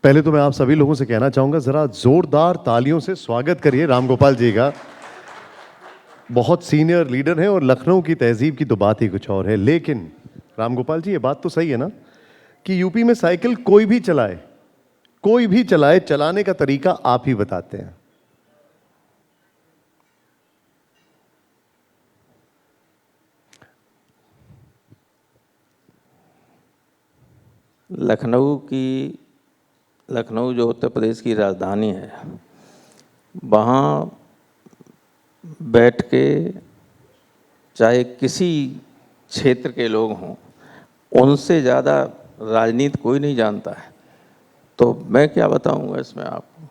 पहले तो मैं आप सभी लोगों से कहना चाहूंगा, जरा जोरदार तालियों से स्वागत करिए रामगोपाल जी का। बहुत सीनियर लीडर हैं और लखनऊ की तहजीब की तो बात ही कुछ और है। लेकिन रामगोपाल जी, ये बात तो सही है ना कि यूपी में साइकिल कोई भी चलाए, चलाने का तरीका आप ही बताते हैं। लखनऊ जो उत्तर प्रदेश की राजधानी है, वहाँ बैठ के चाहे किसी क्षेत्र के लोग हों, उनसे ज़्यादा राजनीति कोई नहीं जानता है। तो मैं क्या बताऊंगा इसमें आपको।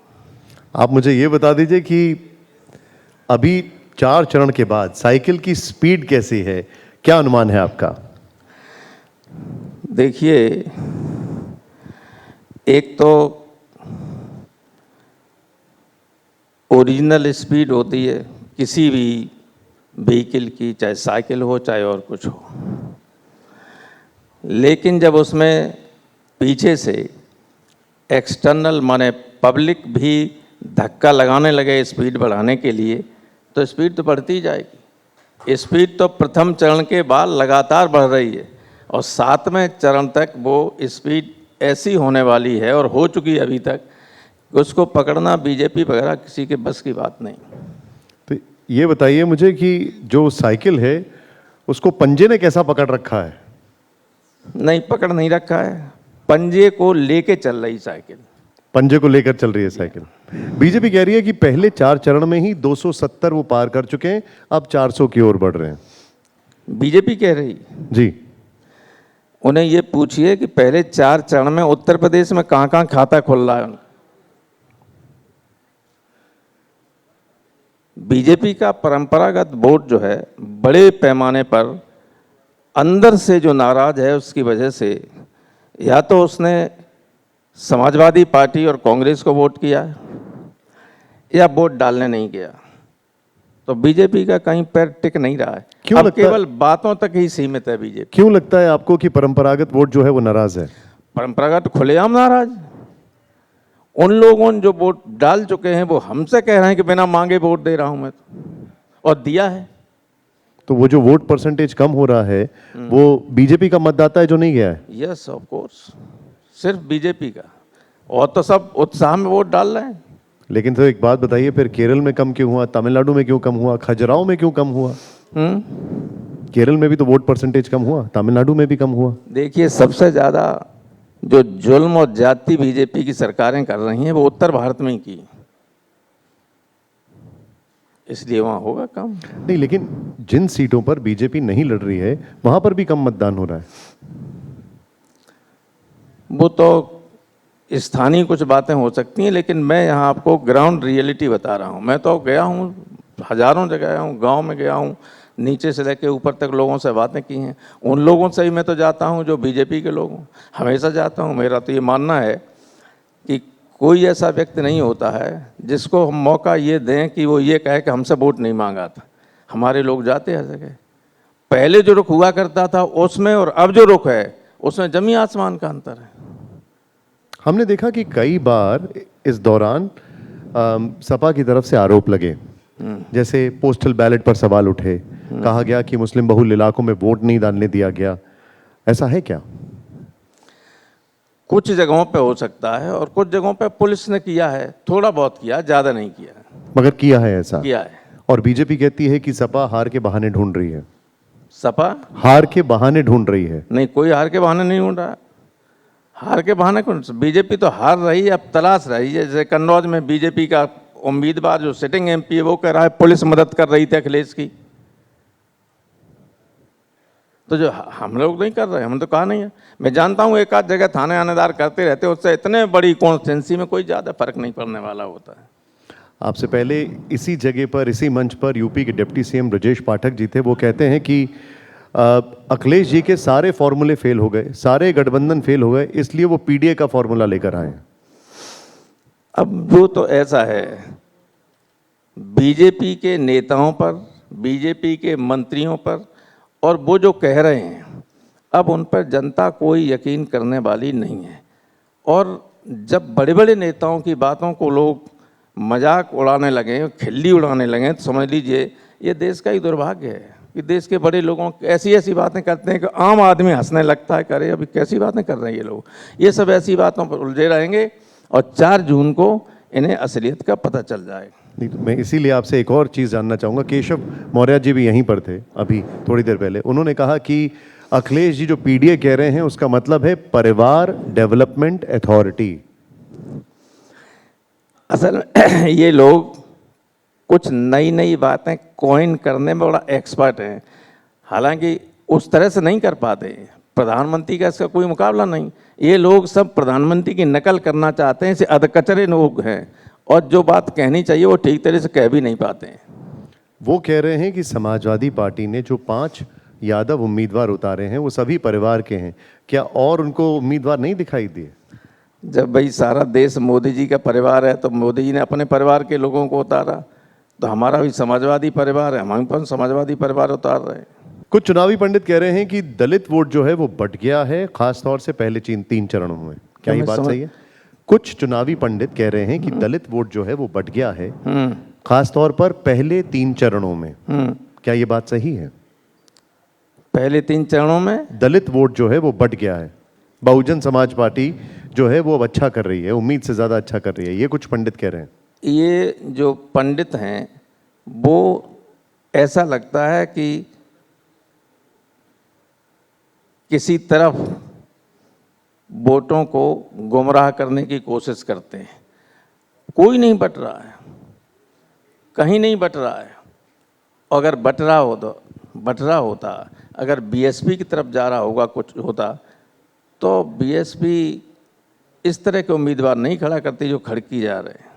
आप मुझे ये बता दीजिए कि अभी 4 चरण के बाद साइकिल की स्पीड कैसी है, क्या अनुमान है आपका? देखिए, एक तो ओरिजिनल स्पीड होती है किसी भी व्हीकल की, चाहे साइकिल हो चाहे और कुछ हो, लेकिन जब उसमें पीछे से एक्सटर्नल माने पब्लिक भी धक्का लगाने लगे स्पीड बढ़ाने के लिए, तो स्पीड तो बढ़ती ही जाएगी। स्पीड तो प्रथम चरण के बाद लगातार बढ़ रही है और 7वें चरण तक वो स्पीड ऐसी होने वाली है और हो चुकी है अभी तक, उसको पकड़ना बीजेपी वगैरह किसी के बस की बात नहीं। तो ये बताइए मुझे कि जो साइकिल है उसको पंजे ने कैसा पकड़ रखा है? नहीं, पकड़ नहीं रखा है, पंजे को लेके चल रही साइकिल। पंजे को लेकर चल रही है साइकिल। बीजेपी कह रही है कि पहले 4 चरण में ही 270 वो पार कर चुके हैं, अब 400 की ओर बढ़ रहे हैं। बीजेपी कह रही जी, उन्हें ये पूछिए कि पहले 4 चरण में उत्तर प्रदेश में कहाँ कहाँ खाता खुल रहा है। बीजेपी का परंपरागत वोट जो है बड़े पैमाने पर अंदर से जो नाराज है, उसकी वजह से या तो उसने समाजवादी पार्टी और कांग्रेस को वोट किया या वोट डालने नहीं गया। तो बीजेपी का कहीं पैर टिक नहीं रहा है। क्यों अब लगता है? केवल बातों तक ही सीमित है बीजेपी। क्यों लगता है आपको कि परंपरागत वोट जो है वो नाराज है? परंपरागत खुलेआम नाराज। उन लोगों ने जो वोट डाल चुके हैं वो हमसे कह रहे हैं कि बिना मांगे वोट दे रहा हूं मैं, और दिया है। तो वो जो वोट परसेंटेज कम हो रहा है वो बीजेपी का मतदाता है जो नहीं गया है? यस, ऑफ कोर्स, सिर्फ बीजेपी का, और तो सब उत्साह में वोट डाल रहे हैं। लेकिन तो एक बात बताइए, फिर केरल में कम क्यों हुआ, तमिलनाडु में क्यों कम हुआ, खजुराहो में क्यों कम हुआ? केरल में भी तो वोट परसेंटेज कम हुआ, तमिलनाडु में भी कम हुआ। देखिए, सबसे ज्यादा जो जुल्म और जाति बीजेपी की सरकारें कर रही हैं वो उत्तर भारत में ही की, इसलिए वहां होगा कम। नहीं, लेकिन जिन सीटों पर बीजेपी नहीं लड़ रही है वहां पर भी कम मतदान हो रहा है। वो तो स्थानीय कुछ बातें हो सकती हैं, लेकिन मैं यहाँ आपको ग्राउंड रियलिटी बता रहा हूँ। मैं तो गया हूँ, हजारों जगह गया हूँ, गांव में गया हूँ, नीचे से लेकर ऊपर तक लोगों से बातें की हैं। उन लोगों से ही मैं तो जाता हूँ जो बीजेपी के लोग हों, हमेशा जाता हूँ। मेरा तो ये मानना है कि कोई ऐसा व्यक्ति नहीं होता है जिसको हम मौका ये दें कि वो ये कहे कि हमसे वोट नहीं मांगा था। हमारे लोग जाते हैं जगह। पहले जो रुख हुआ करता था उसमें और अब जो रुख है उसमें जमीन आसमान का अंतर है। हमने देखा कि कई बार इस दौरान सपा की तरफ से आरोप लगे, जैसे पोस्टल बैलेट पर सवाल उठे, कहा गया कि मुस्लिम बहुल इलाकों में वोट नहीं डालने दिया गया। ऐसा है क्या? कुछ जगहों पे हो सकता है और कुछ जगहों पे पुलिस ने किया है, थोड़ा बहुत किया, ज्यादा नहीं किया है, मगर किया है ऐसा। किया है। और बीजेपी कहती है कि सपा हार के बहाने ढूंढ रही है। सपा हार के बहाने ढूंढ रही है? नहीं, कोई हार के बहाने नहीं ढूंढ रहा। हार के बहाने कौन? बीजेपी तो हार रही है, अब तलाश रही है। जैसे कन्नौज में बीजेपी का उम्मीदवार जो सिटिंग एमपी है वो कह रहा है पुलिस मदद कर रही थी अखिलेश की। तो जो हम लोग नहीं कर रहे, हमने तो कहा नहीं है। मैं जानता हूँ एक आध जगह थाने आनेदार करते रहते, उससे इतने बड़ी कॉन्स्टिट्यूंसी में कोई ज़्यादा फर्क नहीं पड़ने वाला होता है। आपसे पहले इसी जगह पर, इसी मंच पर यूपी के डिप्टी सीएम ब्रजेश पाठक जी थे। वो कहते हैं कि अखिलेश जी के सारे फॉर्मूले फेल हो गए, सारे गठबंधन फेल हो गए, इसलिए वो पीडीए का फॉर्मूला लेकर आए। अब वो तो ऐसा है, बीजेपी के नेताओं पर, बीजेपी के मंत्रियों पर, और वो जो कह रहे हैं अब उन पर जनता कोई यकीन करने वाली नहीं है। और जब बड़े बड़े नेताओं की बातों को लोग मजाक उड़ाने लगे, खिल्ली उड़ाने लगे, तो समझ लीजिए ये देश का ही दुर्भाग्य है कि देश के बड़े लोगों ऐसी ऐसी बातें करते हैं कि आम आदमी हंसने लगता है, करे अभी कैसी बातें कर रहे हैं ये लोग। ये सब ऐसी बातों पर उलझे रहेंगे और 4 जून को इन्हें असलियत का पता चल जाएगा। नहीं तो मैं इसीलिए आपसे एक और चीज़ जानना चाहूँगा। केशव मौर्य जी भी यहीं पर थे अभी थोड़ी देर पहले। उन्होंने कहा कि अखिलेश जी जो पीडीए कह रहे हैं उसका मतलब है परिवार डेवलपमेंट अथॉरिटी। असल में ये लोग कुछ नई नई बातें कॉइन करने में बड़ा एक्सपर्ट हैं, हालांकि उस तरह से नहीं कर पाते। प्रधानमंत्री का इसका कोई मुकाबला नहीं। ये लोग सब प्रधानमंत्री की नकल करना चाहते हैं, इसे अधकचरे लोग हैं और जो बात कहनी चाहिए वो ठीक तरह से कह भी नहीं पाते हैं। वो कह रहे हैं कि समाजवादी पार्टी ने जो 5 यादव उम्मीदवार उतारे हैं वो सभी परिवार के हैं। क्या और उनको उम्मीदवार नहीं दिखाई दिए? जब भाई सारा देश मोदी जी का परिवार है तो मोदी जी ने अपने परिवार के लोगों को उतारा, तो हमारा भी समाजवादी परिवार है, हम पर समाजवादी परिवार उतार रहे हैं। कुछ चुनावी पंडित कह रहे हैं कि दलित वोट जो है वो बट गया है, खासतौर से पहले 3 चरणों में। क्या ये बात सही है? कुछ चुनावी पंडित कह रहे हैं कि दलित वोट जो है वो बट गया है, खासतौर पर पहले 3 चरणों में। क्या ये बात सही है? पहले 3 चरणों में दलित वोट जो है वो बट गया है, बहुजन समाज पार्टी जो है वो अब अच्छा कर रही है, उम्मीद से ज्यादा अच्छा कर रही है, ये कुछ पंडित कह रहे हैं। ये जो पंडित हैं वो ऐसा लगता है कि किसी तरफ वोटों को गुमराह करने की कोशिश करते हैं। कोई नहीं बट रहा है, कहीं नहीं बट रहा है। अगर बट रहा होता, अगर बीएसपी की तरफ जा रहा होगा कुछ होता, तो बीएसपी इस तरह के उम्मीदवार नहीं खड़ा करती जो खड़की जा रहे हैं।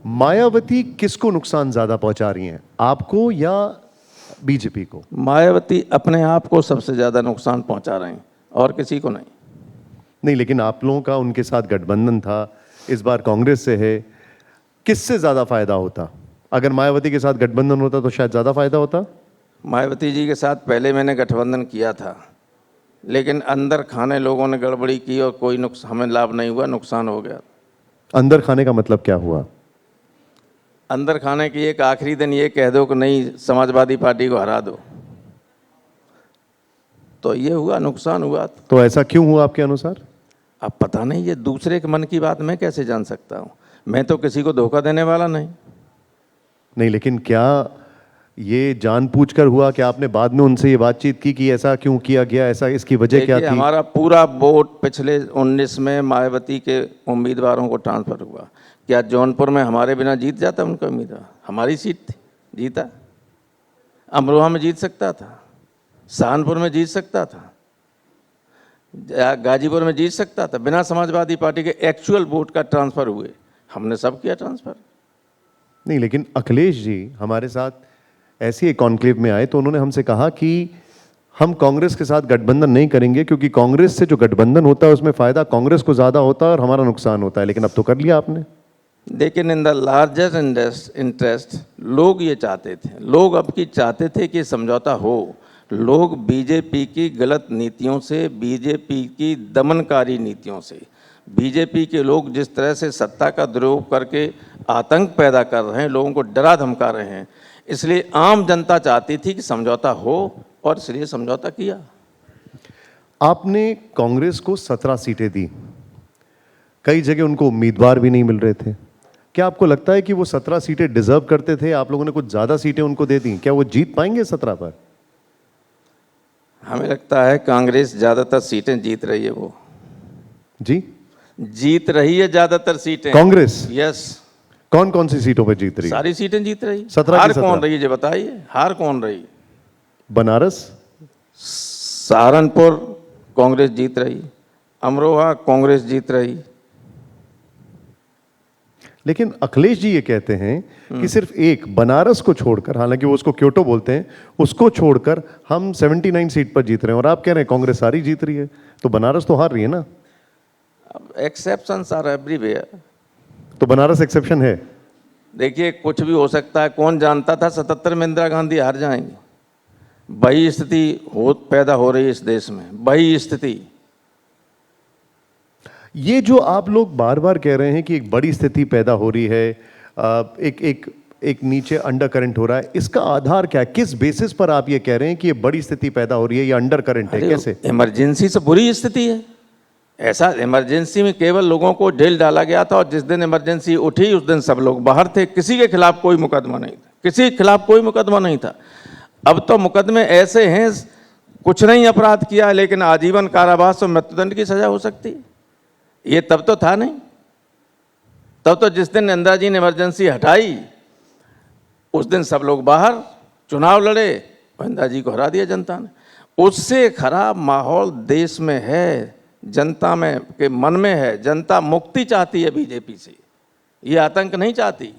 मायावती किसको नुकसान ज्यादा पहुंचा रही हैं, आपको या बीजेपी को? मायावती अपने आप को सबसे ज्यादा नुकसान पहुंचा रहे हैं और किसी को नहीं। नहीं, लेकिन आप लोगों का उनके साथ गठबंधन था, इस बार कांग्रेस से है, किससे ज्यादा फायदा होता? अगर मायावती के साथ गठबंधन होता तो शायद ज्यादा फायदा होता। मायावती जी के साथ पहले मैंने गठबंधन किया था, लेकिन अंदर खाने लोगों ने गड़बड़ी की और कोई हमें लाभ नहीं हुआ, नुकसान हो गया। अंदर खाने का मतलब क्या हुआ? अंदर खाने की एक आखिरी दिन ये कह दो कि नहीं समाजवादी पार्टी को हरा दो, तो ये हुआ, नुकसान हुआ। तो ऐसा क्यों हुआ आपके अनुसार? अब पता नहीं, ये दूसरे के मन की बात मैं कैसे जान सकता हूँ? मैं तो किसी को धोखा देने वाला नहीं। लेकिन क्या ये जानबूझकर हुआ कि आपने बाद में उनसे ये बातचीत की कि ऐसा क्यों किया गया, ऐसा इसकी वजह क्या थी? हमारा पूरा वोट पिछले 19 में मायावती के उम्मीदवारों को ट्रांसफर हुआ। क्या जौनपुर में हमारे बिना जीत जाता उनका उम्मीदवार? हमारी सीट थी, जीता। अमरोहा में जीत सकता था, सहारनपुर में जीत सकता था, गाजीपुर में जीत सकता था। बिना समाजवादी पार्टी के एक्चुअल वोट का ट्रांसफर हुए, हमने सब किया ट्रांसफर। नहीं, लेकिन अखिलेश जी हमारे साथ ऐसी एक कॉन्क्लेव में आए तो उन्होंने हमसे कहा कि हम कांग्रेस के साथ गठबंधन नहीं करेंगे क्योंकि कांग्रेस से जो गठबंधन होता है उसमें फायदा कांग्रेस को ज्यादा होता है और हमारा नुकसान होता है। लेकिन अब तो कर लिया आपने। लेकिन इन द लार्जेस्ट इंटरेस्ट लोग ये चाहते थे, लोग अब की चाहते थे कि समझौता हो। लोग बीजेपी की गलत नीतियों से, बीजेपी की दमनकारी नीतियों से, बीजेपी के लोग जिस तरह से सत्ता का दुरुपयोग करके आतंक पैदा कर रहे हैं, लोगों को डरा धमका रहे हैं, इसलिए आम जनता चाहती थी कि समझौता हो और इसलिए समझौता किया। आपने कांग्रेस को 17 सीटें दी, कई जगह उनको उम्मीदवार भी नहीं मिल रहे थे। क्या आपको लगता है कि वो 17 सीटें डिजर्व करते थे? आप लोगों ने कुछ ज्यादा सीटें उनको दे दी, क्या वो जीत पाएंगे 17 पर? हमें लगता है कांग्रेस ज्यादातर सीटें जीत रही है। वो जी जीत रही है ज्यादातर सीटें कांग्रेस। यस। कौन कौन सी सीटों पर जीत रही? सारी सीटें जीत रही। 17 हार की 17? कौन रही है जी बताइए, हार कौन रही? बनारस, सहारनपुर कांग्रेस जीत रही, अमरोहा कांग्रेस जीत रही। लेकिन अखिलेश जी ये कहते हैं कि सिर्फ एक बनारस को छोड़कर, हालांकि वो उसको क्योटो बोलते हैं, उसको छोड़कर हम 79 सीट पर जीत रहे हैं और आप कह रहे हैं कांग्रेस सारी जीत रही है, तो बनारस तो हार रही है ना? अब एक्सेप्शंस आर एवरीवेयर। तो बनारस एक्सेप्शन है? देखिए कुछ भी हो सकता है, कौन जानता था 77 में इंदिरा गांधी हार जाएंगी? वही स्थिति पैदा हो रही है इस देश में, वही स्थिति। ये जो आप लोग बार बार कह रहे हैं कि एक बड़ी स्थिति पैदा हो रही है, एक नीचे अंडर करंट हो रहा है, इसका आधार क्या है? किस बेसिस पर आप ये कह रहे हैं कि ये बड़ी स्थिति पैदा हो रही है, ये अंडर करंट है? कैसे? इमरजेंसी से बुरी स्थिति है। ऐसा इमरजेंसी में केवल लोगों को जेल डाला गया था और जिस दिन इमरजेंसी उठी उस दिन सब लोग बाहर थे, किसी के खिलाफ कोई मुकदमा नहीं था, किसी के खिलाफ कोई मुकदमा नहीं था। अब तो मुकदमे ऐसे हैं, कुछ नहीं अपराध किया लेकिन आजीवन कारावास और मृत्युदंड की सजा हो सकती है। ये तब तो था नहीं। तब तो जिस दिन इंदिरा जी ने इमरजेंसी हटाई उस दिन सब लोग बाहर चुनाव लड़े और इंदिरा जी को हरा दिया जनता ने। उससे खराब माहौल देश में है, जनता में के मन में है। जनता मुक्ति चाहती है बीजेपी से, ये आतंक नहीं चाहती।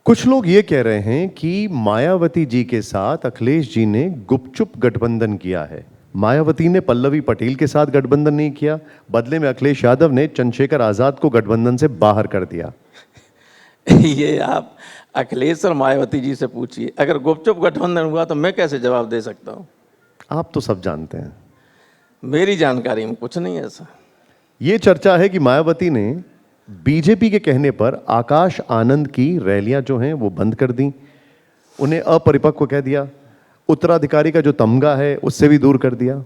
कुछ लोग ये कह रहे हैं कि मायावती जी के साथ अखिलेश जी ने गुपचुप गठबंधन किया है। मायावती ने पल्लवी पटेल के साथ गठबंधन नहीं किया, बदले में अखिलेश यादव ने चंद्रशेखर आजाद को गठबंधन से बाहर कर दिया। ये आप अखिलेश और मायावती जी से पूछिए। अगर गुपचुप गठबंधन हुआ तो मैं कैसे जवाब दे सकता हूँ? आप तो सब जानते हैं। मेरी जानकारी में कुछ नहीं है ऐसा। ये चर्चा है कि मायावती ने बीजेपी के कहने पर आकाश आनंद की रैलियां जो हैं वो बंद कर दी, उन्हें अपरिपक्व कह दिया, उत्तराधिकारी का जो तमगा है उससे भी दूर कर दिया।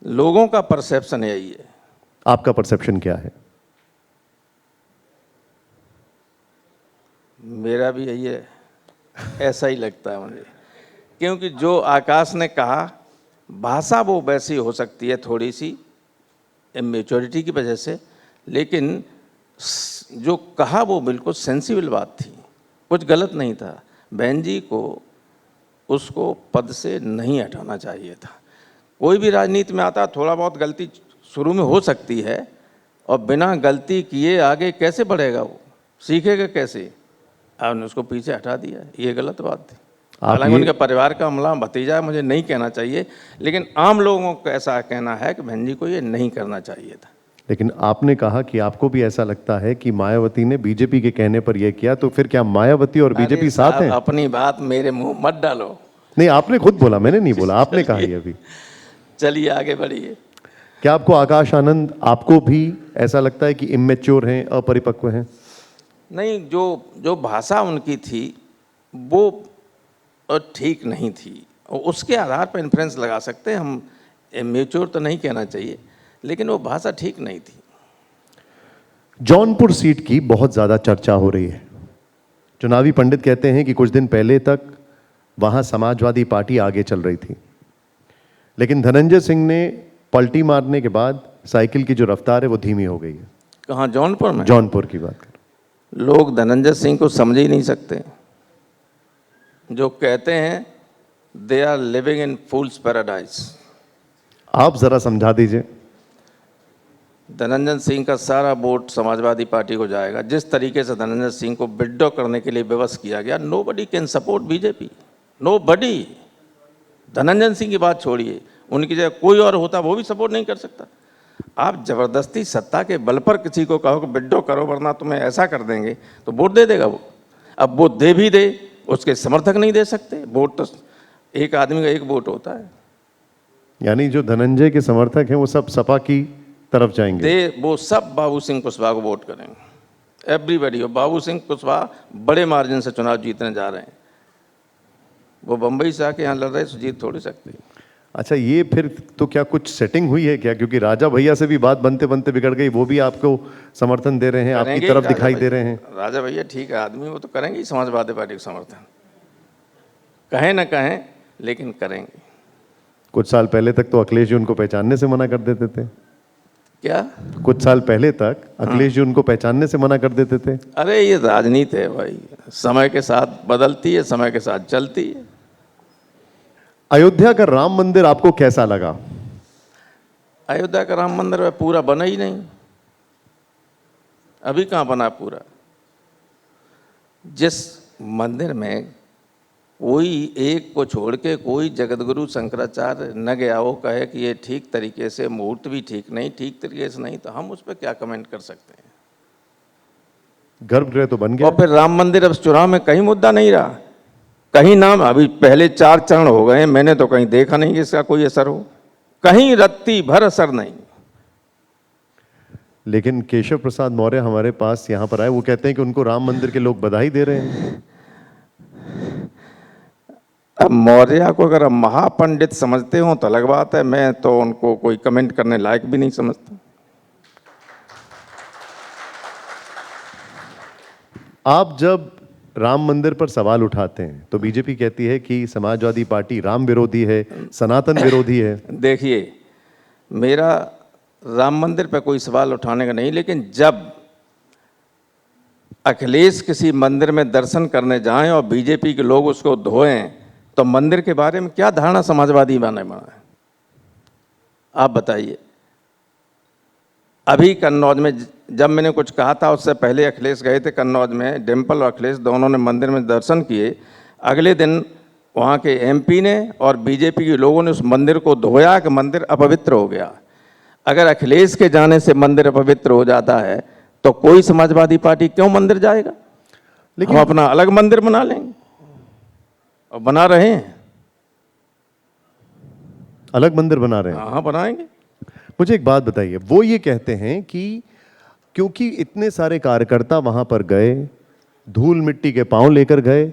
लोगों का परसेप्शन यही है। आपका परसेप्शन क्या है? मेरा भी यही है, ऐसा ही लगता है मुझे। क्योंकि जो आकाश ने कहा, भाषा वो वैसी हो सकती है थोड़ी सी इमेच्योरिटी की वजह से, लेकिन जो कहा वो बिल्कुल सेंसिबल बात थी, कुछ गलत नहीं था। बहन जी को उसको पद से नहीं हटाना चाहिए था। कोई भी राजनीति में आता थोड़ा बहुत गलती शुरू में हो सकती है और बिना गलती किए आगे कैसे बढ़ेगा, वो सीखेगा कैसे? आपने उसको पीछे हटा दिया, ये गलत बात थी। हालांकि उनके परिवार का अमला भतीजा है, मुझे नहीं कहना चाहिए, लेकिन आम लोगों को ऐसा कहना है कि बहन जी को ये नहीं करना चाहिए था। लेकिन आपने कहा कि आपको भी ऐसा लगता है कि मायावती ने बीजेपी के कहने पर यह किया, तो फिर क्या मायावती और बीजेपी साथ हैं? अपनी बात मेरे मुंह मत डालो। नहीं, आपने खुद बोला, मैंने नहीं बोला, आपने कहा ये अभी। चलिए आगे बढ़िए। क्या आपको आकाश आनंद, आपको भी ऐसा लगता है कि इमेच्योर हैं, अपरिपक्व हैं? नहीं, जो भाषा उनकी थी वो ठीक नहीं थी। उसके आधार पर इन्फ्लुएंस लगा सकते हैं हम, इमेच्योर तो नहीं कहना चाहिए, लेकिन वो भाषा ठीक नहीं थी। जौनपुर सीट की बहुत ज़्यादा चर्चा हो रही है। चुनावी पंडित कहते हैं कि कुछ दिन पहले तक वहाँ समाजवादी पार्टी आगे चल रही थी, लेकिन धनंजय सिंह ने पलटी मारने के बाद साइकिल की जो रफ्तार है वो धीमी हो गई है। कहाँ? जौनपुर में? जौनपुर की बात कर। लोग धनंजय सिंह को समझ ही नहीं सकते। जो कहते हैं they are living in fool's paradise. आप जरा समझा दीजिए। धनंजय सिंह का सारा वोट समाजवादी पार्टी को जाएगा। जिस तरीके से धनंजय सिंह को विड्रॉ करने के लिए व्यवस्था किया गया, nobody can support BJP, nobody. Dhananjay Singh की बात छोड़िए, उनकी जगह कोई और होता वो भी सपोर्ट नहीं कर सकता। आप जबरदस्ती सत्ता के बल पर किसी को कहो कि विड्रॉ करो वरना तुम्हें ऐसा कर देंगे, तो वोट दे देगा वो। अब वो दे भी दे, उसके समर्थक नहीं दे सकते। वोट तो एक आदमी का एक वोट होता है। यानी जो धनंजय के समर्थक हैं वो सब सपा की तरफ जाएंगे? वो सब बाबू सिंह कुशवाहा को वोट करेंगे, एवरीबडी। और बाबू सिंह कुशवाहा बड़े मार्जिन से चुनाव जीतने जा रहे हैं। वो बम्बई से आके यहाँ लड़ रहे, तो जीत थोड़ी सकते। अच्छा, ये फिर तो क्या कुछ सेटिंग हुई है क्या? क्योंकि राजा भैया से भी बात बनते बनते बिगड़ गई, वो भी आपको समर्थन दे रहे हैं, आपकी तरफ दिखाई दे रहे हैं। राजा भैया ठीक है आदमी, वो तो करेंगे ही समाजवादी पार्टी का समर्थन, कहें ना कहें लेकिन करेंगे। कुछ साल पहले तक तो अखिलेश जी उनको पहचानने से मना कर देते थे। क्या? कुछ साल पहले तक अखिलेश जी उनको पहचानने से मना कर देते थे। अरे ये राजनीति है भाई, समय के साथ बदलती है, समय के साथ चलती है। अयोध्या का राम मंदिर आपको कैसा लगा? अयोध्या का राम मंदिर पूरा बना ही नहीं, अभी कहाँ बना पूरा। जिस मंदिर में कोई एक को छोड़ के कोई जगतगुरु शंकराचार्य न गया, वो कहे कि ये ठीक तरीके से, मुहूर्त भी ठीक नहीं, ठीक तरीके से नहीं, तो हम उस पर क्या कमेंट कर सकते हैं? गर्भगृह तो बन गया। और फिर राम मंदिर अब चुनाव में कहीं मुद्दा नहीं रहा, कहीं नाम। अभी पहले 4 चरण हो गए, मैंने तो कहीं देखा नहीं कि इसका कोई असर हो। कहीं रत्ती भर असर नहीं। लेकिन केशव प्रसाद मौर्य हमारे पास यहाँ पर आए, वो कहते हैं कि उनको राम मंदिर के लोग बधाई दे रहे हैं। अब मौर्य को अगर आप महापंडित समझते हो तो अलग बात है, मैं तो उनको कोई कमेंट करने लायक भी नहीं समझता। आप जब राम मंदिर पर सवाल उठाते हैं तो बीजेपी कहती है कि समाजवादी पार्टी राम विरोधी है, सनातन विरोधी है। देखिए, मेरा राम मंदिर पर कोई सवाल उठाने का नहीं, लेकिन जब अखिलेश किसी मंदिर में दर्शन करने जाएं और बीजेपी के लोग उसको धोएं तो मंदिर के बारे में क्या धारणा समाजवादी बना है? आप बताइए। अभी कन्नौज में जब मैंने कुछ कहा था, उससे पहले अखिलेश गए थे कन्नौज में, डिम्पल और अखिलेश दोनों ने मंदिर में दर्शन किए। अगले दिन वहाँ के एमपी ने और बीजेपी के लोगों ने उस मंदिर को धोया कि मंदिर अपवित्र हो गया। अगर अखिलेश के जाने से मंदिर अपवित्र हो जाता है तो कोई समाजवादी पार्टी क्यों मंदिर जाएगा? लेकिन हम अपना अलग मंदिर बना लेंगे और बना रहे हैं। अलग मंदिर बना रहे हैं? हाँ, बनाएंगे। मुझे एक बात बताइए, वो ये कहते हैं कि क्योंकि इतने सारे कार्यकर्ता वहां पर गए, धूल मिट्टी के पांव लेकर गए,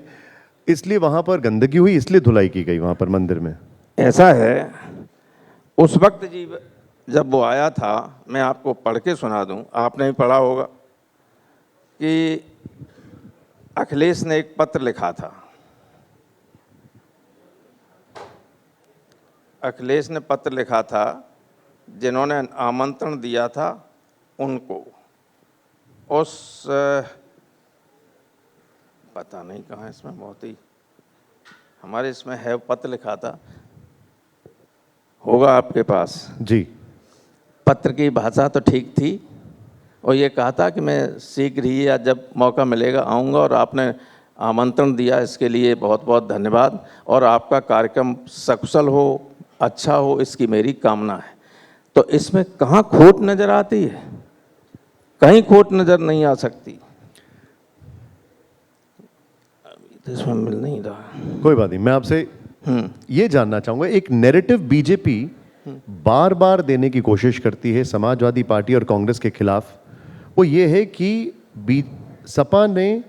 इसलिए वहां पर गंदगी हुई, इसलिए धुलाई की गई वहां पर मंदिर में। ऐसा है, उस वक्त जी जब वो आया था, मैं आपको पढ़ के सुना दूं, आपने भी पढ़ा होगा कि अखिलेश ने एक पत्र लिखा था। अखिलेश ने पत्र लिखा था, जिन्होंने आमंत्रण दिया था उनको, उस पता नहीं कहाँ, इसमें बहुत ही हमारे इसमें है, पत्र लिखा था, होगा आपके पास जी। पत्र की भाषा तो ठीक थी और ये कहा था कि मैं शीघ्र ही या जब मौका मिलेगा आऊँगा और आपने आमंत्रण दिया, इसके लिए बहुत बहुत धन्यवाद और आपका कार्यक्रम सकुशल हो, अच्छा हो, इसकी मेरी कामना है। तो इसमें कहाँ खोट नज़र आती है? कहीं खोट नज़र नहीं आ सकती। अभी तो इसमें मिल नहीं रहा। कोई बात नहीं, मैं आपसे ये जानना चाहूंगा, एक नैरेटिव बीजेपी बार बार देने की कोशिश करती है समाजवादी पार्टी और कांग्रेस के खिलाफ, वो ये है कि सपा ने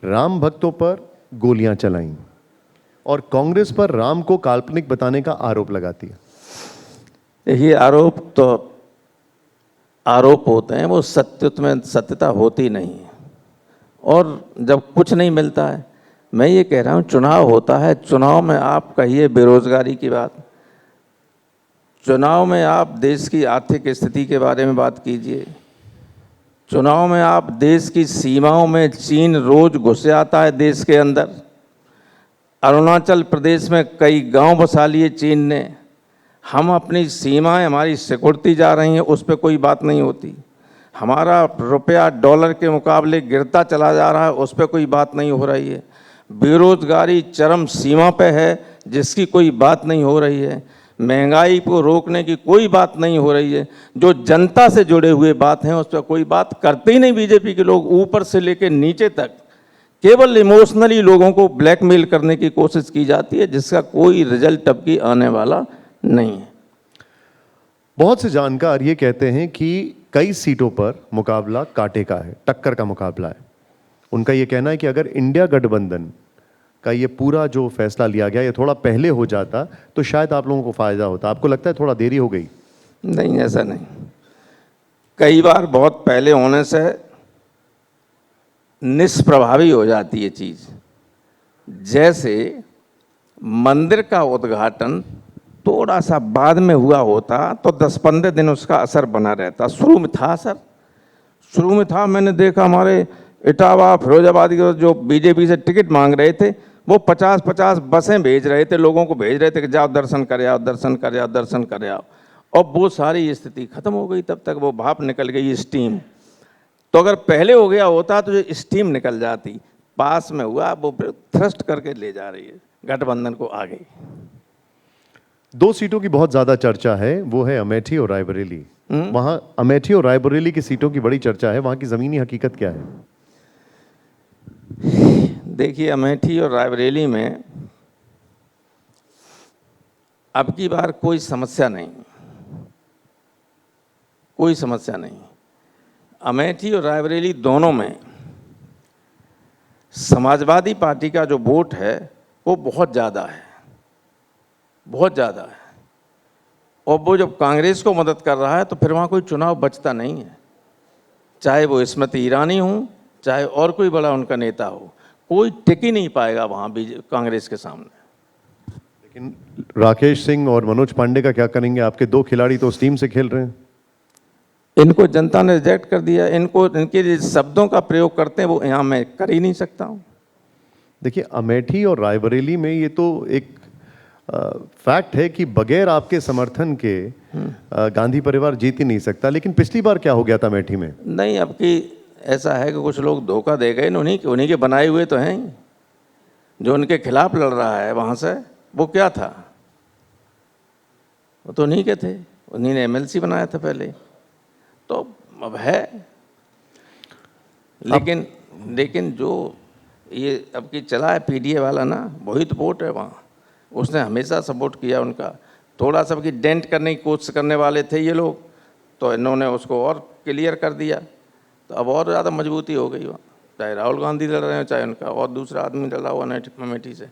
राम भक्तों पर गोलियां चलाईं और कांग्रेस पर राम को काल्पनिक बताने का आरोप लगाती है। ये आरोप तो आरोप होते हैं, वो सत्य में सत्यता होती नहीं है। और जब कुछ नहीं मिलता है, मैं ये कह रहा हूँ, चुनाव होता है, चुनाव में आप कहिए बेरोजगारी की बात, चुनाव में आप देश की आर्थिक स्थिति के बारे में बात कीजिए, चुनाव में आप देश की सीमाओं में चीन रोज घुस आता है देश के अंदर। अरुणाचल प्रदेश में कई गांव बसा लिए चीन ने। हम अपनी सीमाएं हमारी सिकुड़ती जा रही हैं, उस पर कोई बात नहीं होती। हमारा रुपया डॉलर के मुकाबले गिरता चला जा रहा है, उस पर कोई बात नहीं हो रही है। बेरोजगारी चरम सीमा पे है, जिसकी कोई बात नहीं हो रही है। महंगाई को रोकने की कोई बात नहीं हो रही है। जो जनता से जुड़े हुए बात हैं उस पर कोई बात करते ही नहीं बीजेपी के लोग, ऊपर से लेकर नीचे तक केवल इमोशनली लोगों को ब्लैकमेल करने की कोशिश की जाती है, जिसका कोई रिजल्ट अब की आने वाला नहीं है। बहुत से जानकार ये कहते हैं कि कई सीटों पर मुकाबला कांटे का है, टक्कर का मुकाबला है। उनका ये कहना है कि अगर इंडिया गठबंधन का ये पूरा जो फैसला लिया गया ये थोड़ा पहले हो जाता तो शायद आप लोगों को फायदा होता। आपको लगता है थोड़ा देरी हो गई? नहीं, ऐसा नहीं। कई बार बहुत पहले होने से निष्प्रभावी हो जाती है चीज़। जैसे मंदिर का उद्घाटन थोड़ा सा बाद में हुआ होता तो 10-15 दिन उसका असर बना रहता। शुरू में था असर, शुरू में था। मैंने देखा हमारे इटावा फिरोजाबाद के जो बीजेपी से टिकट मांग रहे थे, वो 50-50 बसें भेज रहे थे, लोगों को भेज रहे थे कि जाओ दर्शन कर आओ, दर्शन कर आओ, दर्शन कर आओ। और वो सारी स्थिति खत्म हो गई, तब तक वो भाप निकल गई, स्टीम। तो अगर पहले हो गया होता तो जो स्टीम निकल जाती। पास में हुआ, वो थ्रस्ट करके ले जा रही है गठबंधन को आगे। 2 सीटों की बहुत ज्यादा चर्चा है, वो है अमेठी और रायबरेली। वहां अमेठी और रायबरेली की सीटों की बड़ी चर्चा है, वहां की जमीनी हकीकत क्या है? देखिए, अमेठी और रायबरेली में अब की बार कोई समस्या नहीं, कोई समस्या नहीं। अमेठी और रायबरेली दोनों में समाजवादी पार्टी का जो वोट है वो बहुत ज़्यादा है, बहुत ज़्यादा है। और वो जब कांग्रेस को मदद कर रहा है तो फिर वहाँ कोई चुनाव बचता नहीं है, चाहे वो स्मृति ईरानी हो, चाहे और कोई बड़ा उनका नेता हो, कोई टिक ही नहीं पाएगा वहाँ कांग्रेस के सामने। लेकिन राकेश सिंह और मनोज पांडे का क्या करेंगे? आपके दो खिलाड़ी तो उस टीम से खेल रहे हैं। इनको जनता ने रिजेक्ट कर दिया, इनको इनके जिस शब्दों का प्रयोग करते हैं वो यहाँ मैं कर ही नहीं सकता हूँ। देखिए, अमेठी और रायबरेली में ये तो एक फैक्ट है कि बगैर आपके समर्थन के गांधी परिवार जीत ही नहीं सकता। लेकिन पिछली बार क्या हो गया था अमेठी में? नहीं, अब की ऐसा है कि कुछ लोग धोखा दे गए, उन्हीं के बनाए हुए तो हैं ही। जो उनके खिलाफ लड़ रहा है वहाँ से, वो क्या था? वो तो उन्हीं के थे, उन्हीं ने एमएलसी बनाया था पहले, तो अब है। लेकिन जो ये अब की चला है पीडीए वाला ना, वही तो वोट है वहाँ, उसने हमेशा सपोर्ट किया उनका। थोड़ा सा की डेंट करने की कोशिश करने वाले थे ये लोग, तो इन्होंने उसको और क्लियर कर दिया, तो अब और ज़्यादा मजबूती हो गई वहाँ। चाहे राहुल गांधी लड़ रहे हैं, चाहे उनका और दूसरा आदमी लड़ा हुआ अमेठी से,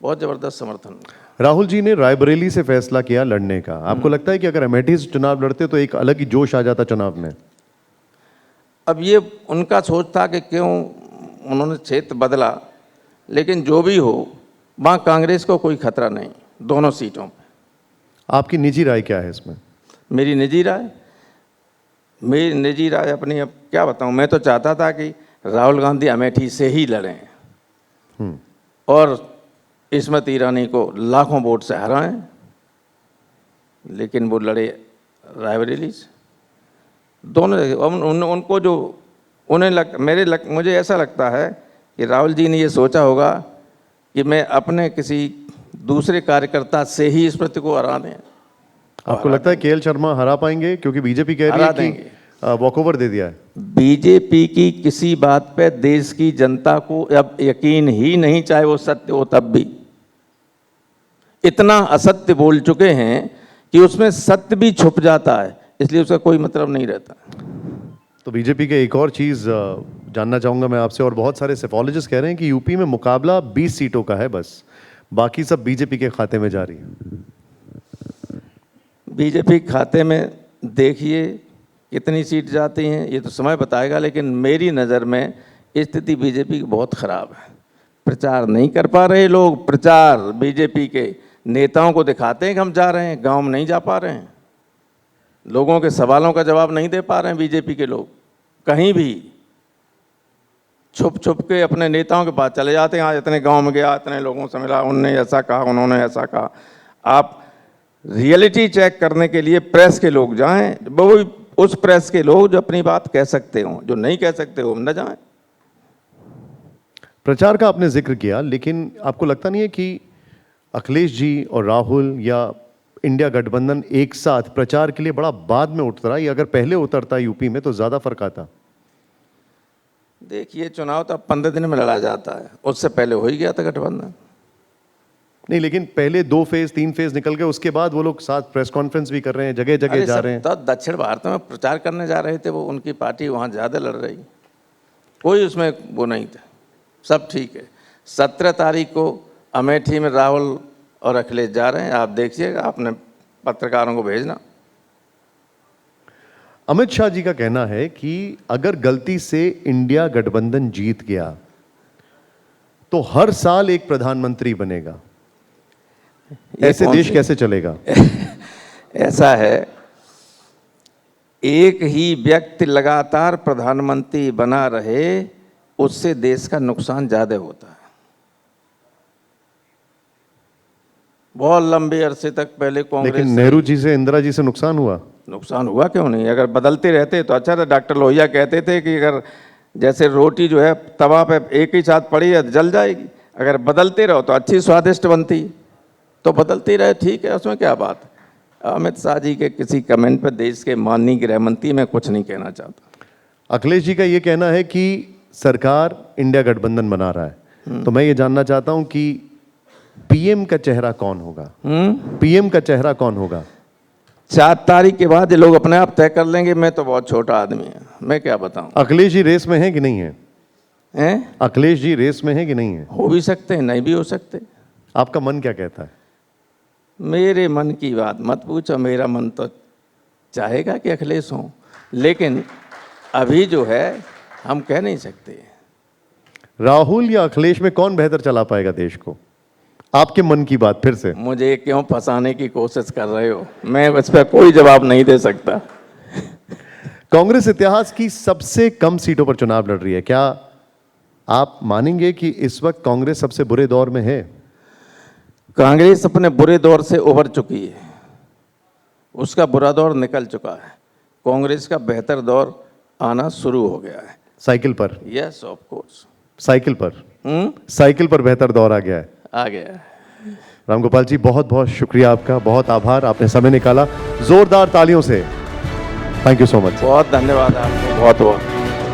बहुत ज़बरदस्त समर्थन। राहुल जी ने रायबरेली से फैसला किया लड़ने का। आपको लगता है कि अगर अमेठी से चुनाव लड़ते तो एक अलग ही जोश आ जाता चुनाव में? अब ये उनका सोच था कि क्यों उन्होंने क्षेत्र बदला, लेकिन जो भी हो वहाँ कांग्रेस को कोई खतरा नहीं दोनों सीटों पे। आपकी निजी राय क्या है इसमें? मेरी निजी राय अपनी, अब क्या बताऊँ, मैं तो चाहता था कि राहुल गांधी अमेठी से ही लड़ें और स्मृति ईरानी को लाखों वोट से हराएं, लेकिन वो लड़े रायबरेली से। दोनों उनको जो मुझे ऐसा लगता है कि राहुल जी ने ये सोचा होगा कि मैं अपने किसी दूसरे कार्यकर्ता से ही स्मृति को हरा दें। आपको लगता है केएल शर्मा हरा पाएंगे? क्योंकि बीजेपी कह रही है कि वॉकओवर दे दिया है। बीजेपी की किसी बात पे देश की जनता को अब यकीन ही नहीं, चाहे वो सत्य हो तब भी। इतना असत्य बोल चुके हैं कि उसमें सत्य भी छुप जाता है, इसलिए उसका कोई मतलब नहीं रहता। तो बीजेपी के एक और चीज़ जानना चाहूँगा मैं आपसे, और बहुत सारे सेफोलॉजिस्ट कह रहे हैं कि यूपी में मुकाबला 20 सीटों का है बस, बाकी सब बीजेपी के खाते में जा रही है। बीजेपी खाते में देखिए कितनी सीट जाती हैं ये तो समय बताएगा, लेकिन मेरी नज़र में स्थिति बीजेपी की बहुत ख़राब है। प्रचार नहीं कर पा रहे लोग, प्रचार बीजेपी के नेताओं को दिखाते हैं कि हम जा रहे हैं, गांव में नहीं जा पा रहे हैं, लोगों के सवालों का जवाब नहीं दे पा रहे हैं बीजेपी के लोग। कहीं भी छुप छुप के अपने नेताओं के पास चले जाते हैं, आज इतने गांव में गया, इतने लोगों से मिला, उनने ऐसा कहा, उन्होंने ऐसा कहा। आप रियलिटी चेक करने के लिए प्रेस के लोग जाएं, वो उस प्रेस के लोग जो अपनी बात कह सकते हो, जो नहीं कह सकते हो न जाएं। प्रचार का आपने जिक्र किया, लेकिन आपको लगता नहीं है कि अखिलेश जी और राहुल या इंडिया गठबंधन एक साथ प्रचार के लिए बड़ा बाद में उतरा, या अगर पहले उतरता यूपी में तो ज्यादा फर्क आता? देखिए, चुनाव तो 15 दिन में लड़ा जाता है, उससे पहले हो ही गया था गठबंधन। नहीं, लेकिन पहले 2 फेज 3 फेज निकल गए, उसके बाद वो लोग साथ प्रेस कॉन्फ्रेंस भी कर रहे हैं, जगह जगह जा रहे हैं। तो दक्षिण भारत में प्रचार करने जा रहे थे वो, उनकी पार्टी वहाँ ज़्यादा लड़ रही, कोई उसमें वो नहीं था, सब ठीक है। 17 तारीख को अमेठी में राहुल और अखिलेश जा रहे हैं, आप देखिएगा, आपने पत्रकारों को भेजना। अमित शाह जी का कहना है कि अगर गलती से इंडिया गठबंधन जीत गया तो हर साल एक प्रधानमंत्री बनेगा। ऐसे देश कैसे चलेगा? ऐसा है, एक ही व्यक्ति लगातार प्रधानमंत्री बना रहे, उससे देश का नुकसान ज्यादा होता है। बहुत लंबे अरसे तक पहले कांग्रेस, लेकिन नेहरू जी से, इंदिरा जी से नुकसान हुआ। नुकसान हुआ क्यों नहीं? अगर बदलते रहते तो अच्छा था। डॉक्टर लोहिया कहते थे कि अगर जैसे रोटी जो है तवा पे एक ही साथ पड़ी है जल जाएगी, अगर बदलते रहो तो अच्छी स्वादिष्ट बनती, तो बदलते रहे, ठीक है, उसमें क्या बात है। अमित शाह जी के किसी कमेंट पर देश के माननीय गृह मंत्री मैं कुछ नहीं कहना चाहता। अखिलेश जी का ये कहना है कि सरकार इंडिया गठबंधन बना रहा है, तो मैं ये जानना चाहता हूं कि पीएम का चेहरा कौन होगा? पीएम का चेहरा कौन होगा? 4 तारीख के बाद ये लोग अपने आप तय कर लेंगे। मैं तो बहुत छोटा आदमी हूँ, मैं क्या बताऊँ। अखिलेश जी रेस में है कि नहीं है? हैं? अखिलेश जी रेस में है कि नहीं है? हो भी सकते हैं, नहीं भी हो सकते। आपका मन क्या कहता है? मेरे मन की बात मत पूछो, मेरा मन तो चाहेगा कि अखिलेश हों, लेकिन अभी जो है हम कह नहीं सकते। राहुल या अखिलेश में कौन बेहतर चला पाएगा देश को? आपके मन की बात फिर से। मुझे क्यों फंसाने की कोशिश कर रहे हो? मैं इस पर कोई जवाब नहीं दे सकता। कांग्रेस इतिहास की सबसे कम सीटों पर चुनाव लड़ रही है। क्या आप मानेंगे कि इस वक्त कांग्रेस सबसे बुरे दौर में है? कांग्रेस अपने बुरे दौर से उभर चुकी है, उसका बुरा दौर निकल चुका है। कांग्रेस का बेहतर दौर आना शुरू हो गया है। साइकिल पर? Yes of course. साइकिल पर? साइकिल पर बेहतर दौर आ गया है। आ गया है। रामगोपाल जी, बहुत बहुत शुक्रिया आपका, बहुत आभार, आपने समय निकाला। जोरदार तालियों से थैंक यू सो मच। बहुत धन्यवाद आपको, बहुत बहुत।